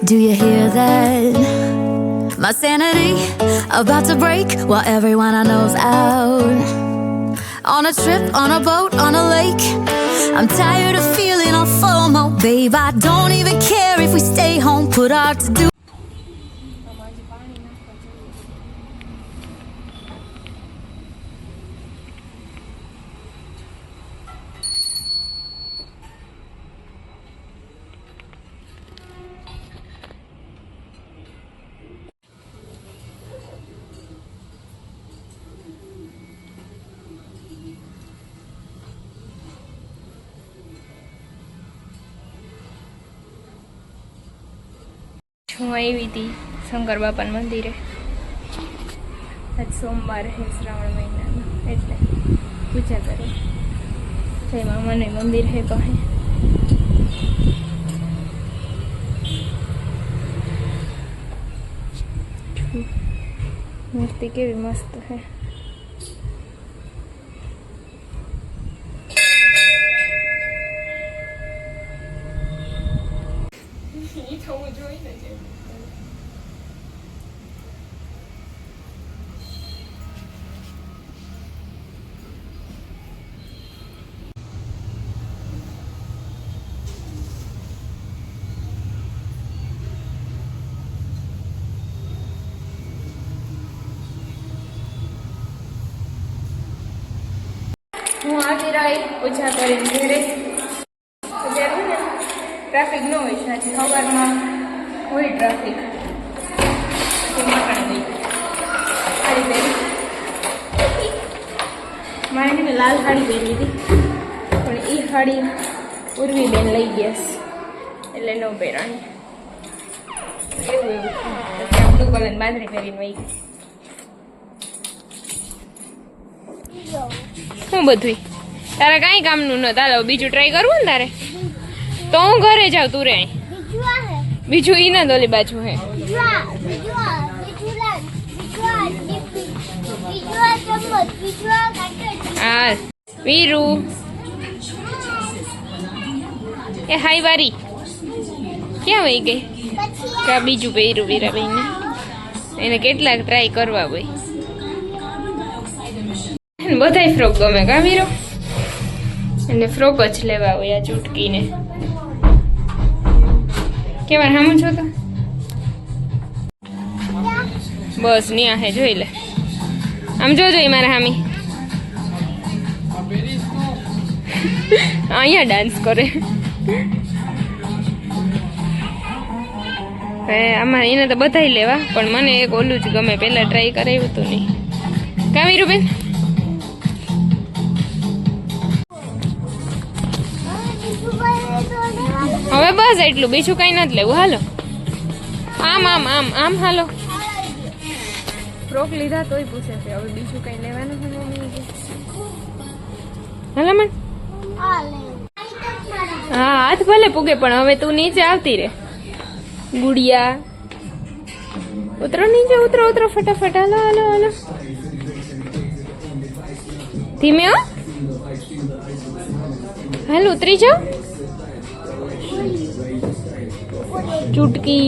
Do you hear that? My sanity about to break while everyone I know's out. On a trip, on a boat, on a lake. I'm tired of feeling all FOMO. Babe, I don't even care if we stay home, put our to-do. હું આવી હતી શંકર બાપાના મંદિરે. આજ સોમવાર છે શ્રાવણ મહિનાનો, એટલે પૂજા કરે. જય મામાને મંદિર છે પાસે. મૂર્તિ કેવી મસ્ત છે. હું આવી રહી પૂજા કરીને ઘરે. અત્યારે ને ટ્રાફિક ન હોય, સાચી સવારમાં હોય ટ્રાફિક. પછી મકાન ગઈ સાડી પહેરી. મારે એને લાલ સાડી પહેરી હતી, પણ એ સાડી ઉર્વીબેન લઈ ગયા એટલે ન પહેરાણી. એવું એવું પછી બ્લુ કલરની બાંધણી પહેરીને વહી ગઈ. હું બધું તારે કાંઈ કામનું ન તારે બીજું ટ્રાય કરવું ને તારે તો હું ઘરે જાઉં. તું રે બીજું ઈ ના દોલી બાજુ હે. હા વીરુ એ હાઈ વારી ક્યાં વહી ગઈ? કા બીજું પહેર્યું વીરાબેન ને? એને કેટલાક ટ્રાય કરવા હોય. બધાય ફ્રોક ગમે કા વીરો? એને ફ્રોક જ લેવા હોય આ ચૂટકીને. કેવા સામું છો તો? બસ ન્યા હે જોઈ લે. આમ જોજો મારા હામી અહીંયા ડાન્સ કરે. આમાં એને તો બધાય લેવા, પણ મને એક ઓલું જ ગમે. પહેલા ટ્રાય કરાવ્યું હતું નહીં કા વીરુબેન? હવે બસ એટલું, બીજું કઈ નથી લેવું. હાલો આમ આમ આમ આમ હાલો. ફ્રોક લીધા તોય પૂછે છે હવે બીજું કઈ લેવાનું છે? હાલો મન. હા હાથ ભલે પૂગે, પણ હવે તું નીચે આવતી રે ગુડિયા. ઉતરો નીચે, ઉતરો ઉતરો ફટાફટ. હાલો હાલો હાલો, ધીમે હો. હાલ ઉતરી જાઓ. ચૂટકી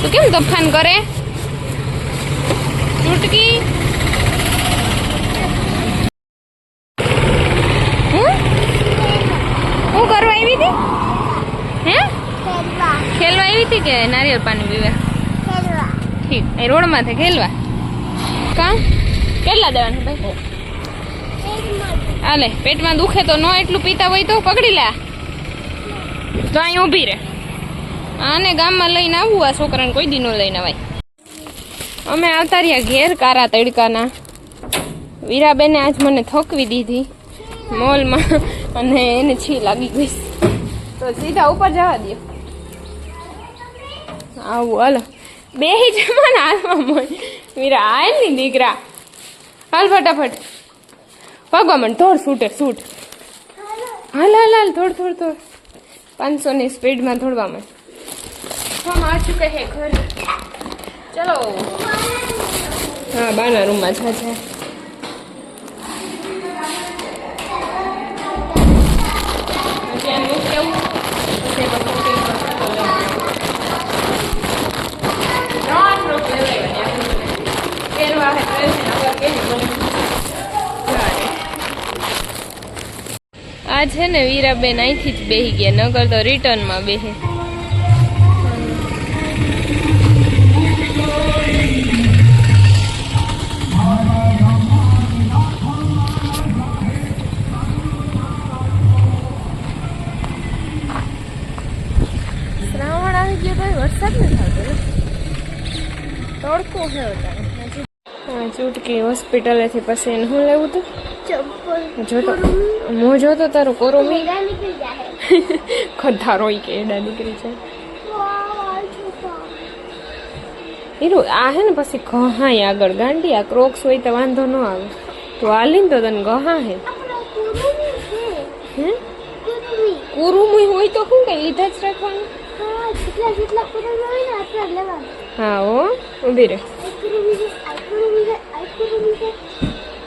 તો કેમ તોફાન કરે? ચૂટકી હું કરવા આવી હતી? હે ખેલવા આવી હતી કે નારિયેળ પાણી પીવા? ઠીક, એ રોડ માંથી ખેલવા. કા કેટલા દેવાના ભાઈ? હાલે પેટમાં દુખે તો ન એટલું પીતા હોય તો પકડી લે. તો અહીં ઊભી રહે. આને ગામમાં લઈને આવવું આ છોકરાને કોઈ દી નો લઈને આવાય. અમે આવતા રહ્યા ઘેર કારા તડકાના. વીરાબેને આજ મને થકવી દીધી મોલમાં અને એને છી લાગી ગઈ, તો સીધા ઉપર જવા દો. આવું હાલો બેહી જવાના હાલમાં મોલ. વીરા હાલ ની દીકરા, હાલ ફટાફટ પગવા મને થોડ છૂટે છૂટ. હાલ હાલ હાલ થોડ થોડ થોડ 500 ની સ્પીડમાં થોડવા માં. हम आ चुके हैं घर. चलो. हाँ बाना रूम में છે. આ છે ને વીરાબેન અહીંથી જ બેહી ગયા, નકર તો રિટર્નમાં બેહે. શ્રાવણ આવી ગયો તો વરસાદ નથી આવતો, તડકો છે અત્યારે. ચૂટકી હોસ્પિટલેથી પછી એને શું લેવું હતું? જોતો મો જોતો તારું કોરોમી ખધારો કે એડા નીકળી જાય. હીરું આ હે ને પછી ઘહાય આગળ ગાંડી. આ ક્રોક્સ હોય તો વાંધો ન આવે, તો હાલીને તો તને ઘહા હે. કુરુમી હોય તો શું કઈ લીધા જ રાખવાનું. હા હો, ઉભી રે.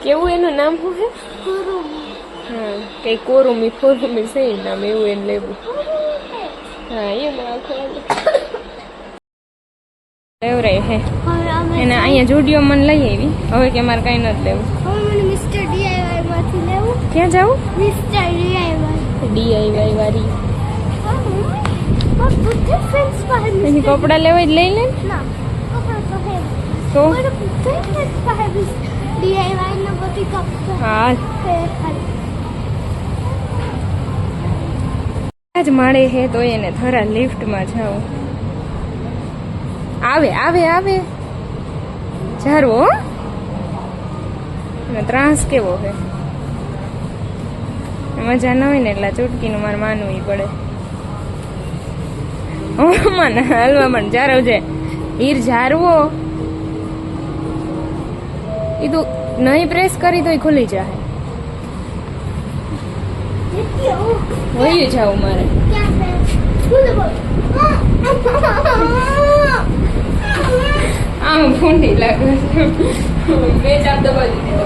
કેવું એનું નામ શું હે? હા કઈ કોરુમી ફોરુમી છે નામ, એવું એને લેવું. હા એ લેવરાય હે એને અહીંયા જુડિયો મને લઈ આવી. હવે કે મારે કઈ નથી લેવું. ક્યાં જાવું? DIY વાળી એની કપડા લેવા જ લઈ લે તો. હા આજ માળે હે તો એને થરા લિફ્ટમાં જાવ. આવે આવે આવે જારવો ત્રાસ કેવો હે. મજા ન હોય ને એટલે ચૂટકીનું મારે માનવું પડે. મને હલવા મને જારવ છે હીર જારવો. એ તો નહીં પ્રેસ કરી તો ખુલી જાય. વહી જાવ મારે. આમ ફૂંડી લાગે છે. બે ચાર દબા દીધી તો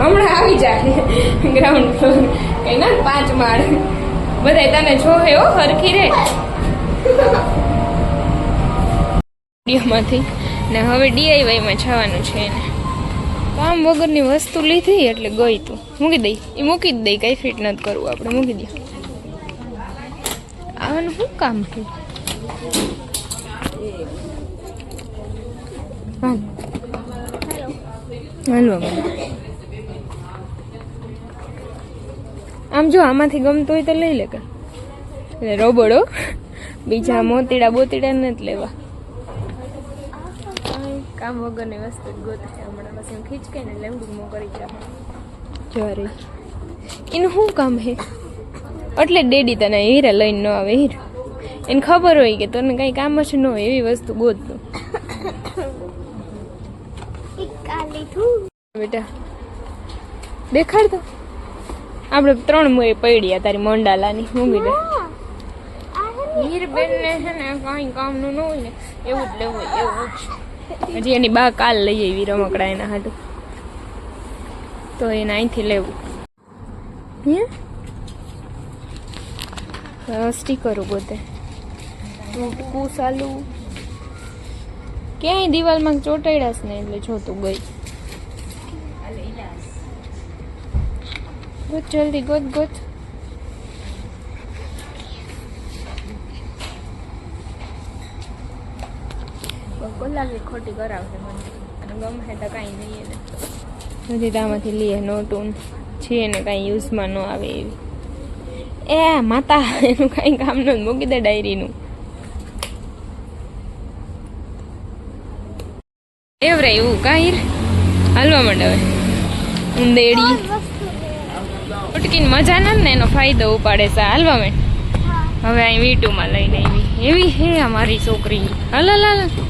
હમણાં આવી જાય ગ્રાઉન્ડ ફ્લોર કઈ ના 5 માળ બધા તને જોહે હો હરખી રે માંથી. ને હવે DIY માં જવાનું છે એને. કામ વગરની વસ્તુ લીધી એટલે ગઈ તું મૂકી દઈ. એ મૂકી જ દઈ, કઈ ફિટ નથી કરવું આપણે, મૂકી દઈએ. આવાનું શું કામ છે? હાલો આમ જો આમાંથી ગમતું હોય તો લઈ લે. એટલે રોબોડો બીજા મોતીડા બોતીડા નથી લેવા. કામ વગરની વસ્તુ ગોત છે હમણાં. પછી હું ખીચકે ને લેવડું મો કરી જાય. જોરે એનું શું કામ હે? એટલે ડેડી તને હીરા લઈને ન આવે. હીર એને ખબર હોય કે તને કઈ કામ જ ન હોય એવી વસ્તુ ગોતતું. બેટા દેખાડ તો. આપણે 3 મોય પડ્યા તારી મંડાલાની. મૂકી દે. હીર બેન ને છે ને કઈ કામ નું ન હોય ને એવું જ લેવું હોય એવું જ. હજી એની બા કાલ લઈ આવી રમકડા એના હાટું, તો એને અહીંથી લેવું. સ્ટીકરો ગોતે. ટૂટકું સાલું ક્યાંય દિવાલમાં ચોટાડ્યા ને એટલે જોતું ગઈ. ગોત જલ્દી ગોત ગોત. કલાક ખોટી કરાવશે મને અને ગમે તો કાંઈ નહીં એને. હજી તામાંથી લઈએ નોટું છે ને કાંઈ યુઝમાં ન આવે એવી. એ માતા એનું કાંઈ કામ ન મૂકી દે ડાયરીનું. એવરે એવું કાંઈ હાલવા માંડે હવે ઉંદેડી ઉટકીને મજા ના ને એનો ફાયદો ઉપાડે છે. હાલવા માંડ હવે અહીં V2 માં લઈને આવી. એવી હે અમારી છોકરી. હાલ હાલ હાલ.